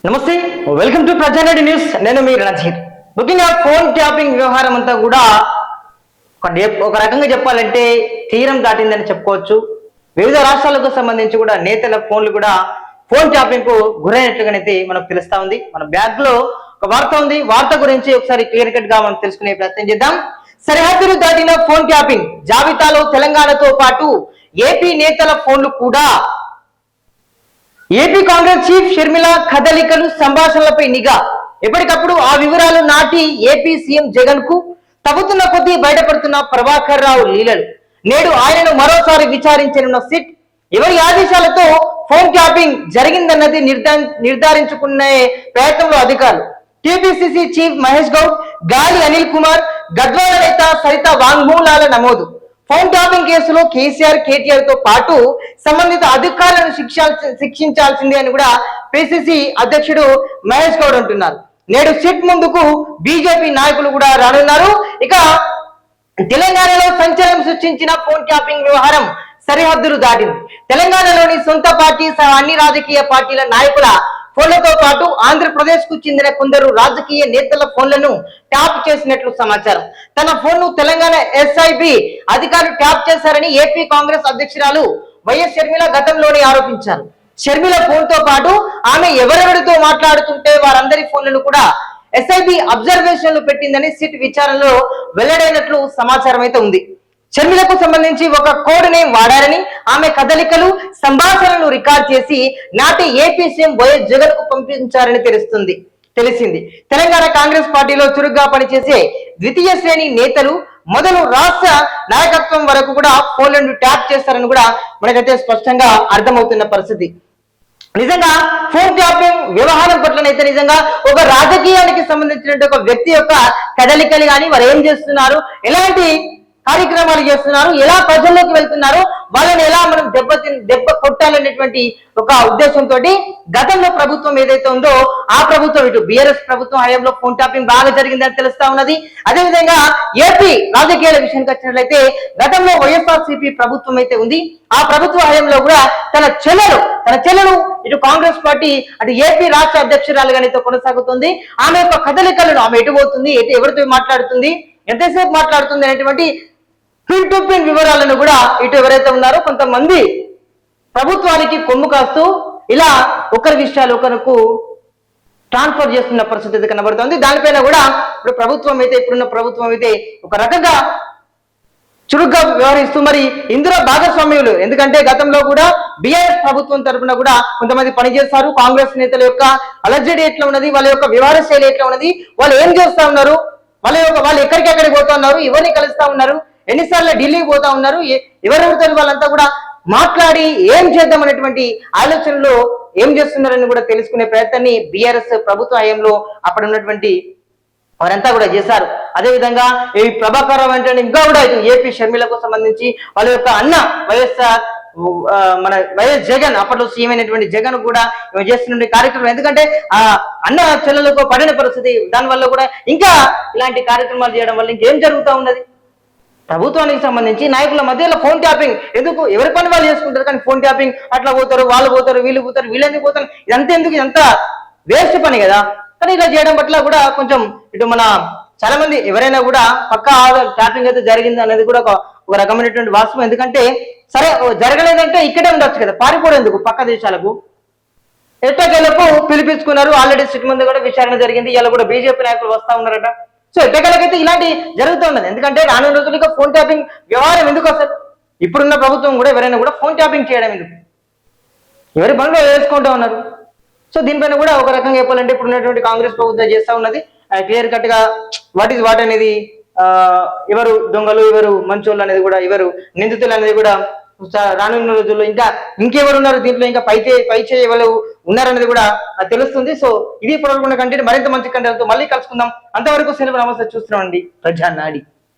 నమస్తే, welcome to ప్రజారెడ్డి news. నేను మీ రణధీర్. ముఖ్యంగా ఫోన్ ట్యాపింగ్ వ్యవహారం అంతా కూడా ఒక రకంగా చెప్పాలంటే తీరం దాటిందని చెప్పుకోవచ్చు. వివిధ రాష్ట్రాలకు సంబంధించి కూడా నేతల ఫోన్లు కూడా ఫోన్ ట్యాపింగ్ కు గురైనట్లుగానైతే మనకు తెలుస్తా ఉంది. మన బ్యాగ్ లో ఒక వార్త ఉంది. వార్త గురించి ఒకసారి క్లియర్ కట్ గా మనం తెలుసుకునే ప్రయత్నం చేద్దాం. సరిహద్దులు దాటిన ఫోన్ ట్యాపింగ్ జాబితాలో తెలంగాణతో పాటు ఏపీ నేతల ఫోన్లు కూడా. ఏపీ కాంగ్రెస్ చీఫ్ షర్మిల కదలికలు సంభాషణలపై నిఘా. ఎప్పటికప్పుడు ఆ వివరాలు నాటి ఏపీ సీఎం జగన్ కు తవ్వుతున్న కొద్దీ బయటపడుతున్న ప్రభాకర్ రావు లీలలు. నేడు ఆయనను మరోసారి విచారించనున్న సిట్. ఎవరి ఆదేశాలతో ఫోన్ ట్యాపింగ్ జరిగిందన్నది నిర్ధారించుకునే ప్రయత్నంలో అధికారులు. టీపీసీసీ చీఫ్ మహేష్ గౌడ్, గాలి అనిల్ కుమార్, గద్వాల నేత సరిత వాంగ్మూలాల నమోదు. ఫోన్ ట్యాపింగ్ కేసులో కేసీఆర్, కేటీఆర్ తో పాటు సంబంధిత అధికారులను శిక్షించాల్సిందే అని కూడా పిసిసి అధ్యక్షుడు మహేష్ గౌడ్ అంటున్నారు. నేడు సిట్ ముందుకు బీజేపీ నాయకులు కూడా రానున్నారు. ఇక తెలంగాణలో సంచలనం సృష్టించిన ఫోన్ ట్యాపింగ్ వ్యవహారం సరిహద్దులు దాటింది. తెలంగాణలోని సొంత పార్టీ సహా అన్ని రాజకీయ పార్టీల నాయకుల ఫోన్లతో పాటు ఆంధ్రప్రదేశ్ కు చెందిన కొందరు రాజకీయ నేతల ఫోన్లను ట్యాప్ చేసినట్లు సమాచారం. తన ఫోన్ ను తెలంగాణ ఎస్ఐబి అధికారులు ట్యాప్ చేశారని ఏపీ కాంగ్రెస్ అధ్యక్షురాలు వైఎస్ షర్మిల గతంలోనే ఆరోపించారు. షర్మిల ఫోన్ తో పాటు ఆమె ఎవరెవరితో మాట్లాడుతుంటే వారందరి ఫోన్లను కూడా ఎస్ఐబి అబ్జర్వేషన్ లో పెట్టిందని సిట్ విచారణలో వెల్లడైనట్లు సమాచారం అయితే ఉంది. షర్మిలకు సంబంధించి ఒక కోడ్ నేమ్ వాడారని, ఆమె కదలికలు సంభాషణలు రికార్డ్ చేసి నాటి ఏపీ సీఎం వైఎస్ జగన్ కు పంపించారని తెలిసింది. తెలంగాణ కాంగ్రెస్ పార్టీలో చురుగ్గా పనిచేసే ద్వితీయ శ్రేణి నేతలు మొదలు రాష్ట్ర నాయకత్వం వరకు కూడా ఫోన్లను ట్యాప్ చేస్తారని కూడా మనకైతే స్పష్టంగా అర్థమవుతున్న పరిస్థితి. నిజంగా ఫోన్ ట్యాపింగ్ వ్యవహారం పట్లనైతే నిజంగా ఒక రాజకీయానికి సంబంధించిన ఒక వ్యక్తి యొక్క కదలికలు కానీ వారు ఏం చేస్తున్నారు, ఎలాంటి కార్యక్రమాలు చేస్తున్నారు, ఎలా ప్రజల్లోకి వెళ్తున్నారు, వాళ్ళని ఎలా మనం దెబ్బ కొట్టాలనేటువంటి ఒక ఉద్దేశంతో గతంలో ప్రభుత్వం ఏదైతే ఉందో ఆ ప్రభుత్వం ఇటు బీఆర్ఎస్ ప్రభుత్వం హయాంలో ఫోన్ ట్యాపింగ్ బాగా జరిగిందని తెలుస్తా ఉన్నది. అదేవిధంగా ఏపీ రాజకీయాల విషయానికి వచ్చినట్లయితే గతంలో వైఎస్ఆర్సీపీ ప్రభుత్వం అయితే ఉంది. ఆ ప్రభుత్వ హయాంలో కూడా తన చెల్లెలు ఇటు కాంగ్రెస్ పార్టీ అటు ఏపీ రాష్ట్ర అధ్యక్షురాలుగానైతే కొనసాగుతుంది. ఆమె యొక్క కదలికలను ఆమె ఎటు పోతుంది, ఎవరితో మాట్లాడుతుంది, ఎంతసేపు మాట్లాడుతుంది అనేటువంటి పిన్ టు పిన్ వివరాలను కూడా ఇటు ఎవరైతే ఉన్నారో కొంతమంది ప్రభుత్వానికి కొమ్ము కాస్తూ ఇలా ఒకరి విషయాలు ఒకరికి ట్రాన్స్ఫర్ చేస్తున్న పరిస్థితి కనబడుతుంది. దానిపైన కూడా ఇప్పుడున్న ప్రభుత్వం అయితే ఒక రకంగా చురుగ్గా వ్యవహరిస్తూ మరి ఇందులో భాగస్వామ్యులు, ఎందుకంటే గతంలో కూడా బీఆర్ఎస్ ప్రభుత్వం తరఫున కూడా కొంతమంది పనిచేస్తారు. కాంగ్రెస్ నేతల యొక్క అలజడి ఎట్లా ఉన్నది, వాళ్ళ యొక్క వ్యవహార శైలి ఎట్లా ఉన్నది, వాళ్ళు ఏం చేస్తా ఉన్నారు, వాళ్ళు ఎక్కడికెక్కడికి పోతా ఉన్నారు, ఎవరిని కలుస్తా ఉన్నారు, ఎన్నిసార్లు ఢిల్లీకి పోతా ఉన్నారు, ఎవరెవరితో వాళ్ళంతా కూడా మాట్లాడి ఏం చేద్దాం అనేటువంటి ఆలోచనలో ఏం చేస్తున్నారని కూడా తెలుసుకునే ప్రయత్నాన్ని బీఆర్ఎస్ ప్రభుత్వ హయాంలో అక్కడ ఉన్నటువంటి వారంతా కూడా చేశారు. అదేవిధంగా ఈ ప్రభాకర్ రావు అంటే ఇంకా కూడా ఏపీ షర్మిలకు సంబంధించి వాళ్ళ యొక్క అన్న వైఎస్ జగన్, అప్పట్లో సీఎం అయినటువంటి జగన్ కూడా చేస్తున్న కార్యక్రమం, ఎందుకంటే ఆ అన్న చెల్లెలకు పడిన పరిస్థితి, దానివల్ల కూడా ఇంకా ఇలాంటి కార్యక్రమాలు చేయడం వల్ల ఇంకేం జరుగుతూ ఉన్నది. ప్రభుత్వానికి సంబంధించి నాయకుల మధ్యలో ఫోన్ ట్యాపింగ్ ఎందుకు, ఎవరి పని వాళ్ళు చేసుకుంటారు, కానీ ఫోన్ ట్యాపింగ్ అట్లా పోతారు, వాళ్ళు పోతారు, వీళ్ళు పోతారు, వీళ్ళెందుకు పోతారు, ఇదంతా ఎందుకు, ఇదంతా వేస్ట్ పని కదా. కానీ ఇలా చేయడం పట్ల కూడా కొంచెం ఇటు మన చాలా మంది ఎవరైనా కూడా పక్కా ట్యాపింగ్ అయితే జరిగింది అనేది కూడా ఒక రకమైనటువంటి వాస్తవం. ఎందుకంటే సరే జరగలేదంటే ఇక్కడే ఉండొచ్చు కదా, పారిపోవడం ఎందుకు పక్క దేశాలకు. ఎట్టకేలకు పిలిపించుకున్నారు, ఆల్రెడీ సిట్ ముందు కూడా విచారణ జరిగింది, ఇలా కూడా బీజేపీ నాయకులు వస్తా ఉన్నారట. సో ఎట్టకేలకైతే ఇలాంటి జరుగుతున్నది. ఎందుకంటే రానున్న రోజులుగా ఫోన్ ట్యాపింగ్ వ్యవహారం ఎందుకు వస్తుంది, ఇప్పుడున్న ప్రభుత్వం కూడా ఎవరైనా కూడా ఫోన్ ట్యాపింగ్ చేయడం ఎందుకు, ఎవరి పనులు వేసుకుంటూ ఉన్నారు. సో దీనిపైన కూడా ఒక రకంగా చెప్పాలంటే ఇప్పుడున్నటువంటి కాంగ్రెస్ ప్రభుత్వం చేస్తా ఉన్నది క్లియర్ కట్ గా వాట్ ఈజ్ వాట్ అనేది, ఎవరు దొంగలు, ఎవరు మంచోళ్ళు అనేది కూడా, ఎవరు నిందితులు అనేది కూడా రానున్న రోజుల్లో ఇంకెవరు ఉన్నారు దీంట్లో, ఇంకా పైచే ఎవరు ఉన్నారనేది కూడా తెలుస్తుంది. సో ఇది పొరకుండా కంటే మరింత మంచి కంటెంట్తో మళ్ళీ కలుసుకుందాం. అంతవరకు సెలవు, నమస్తే. చూస్తున్నామండి ప్రజానాడి.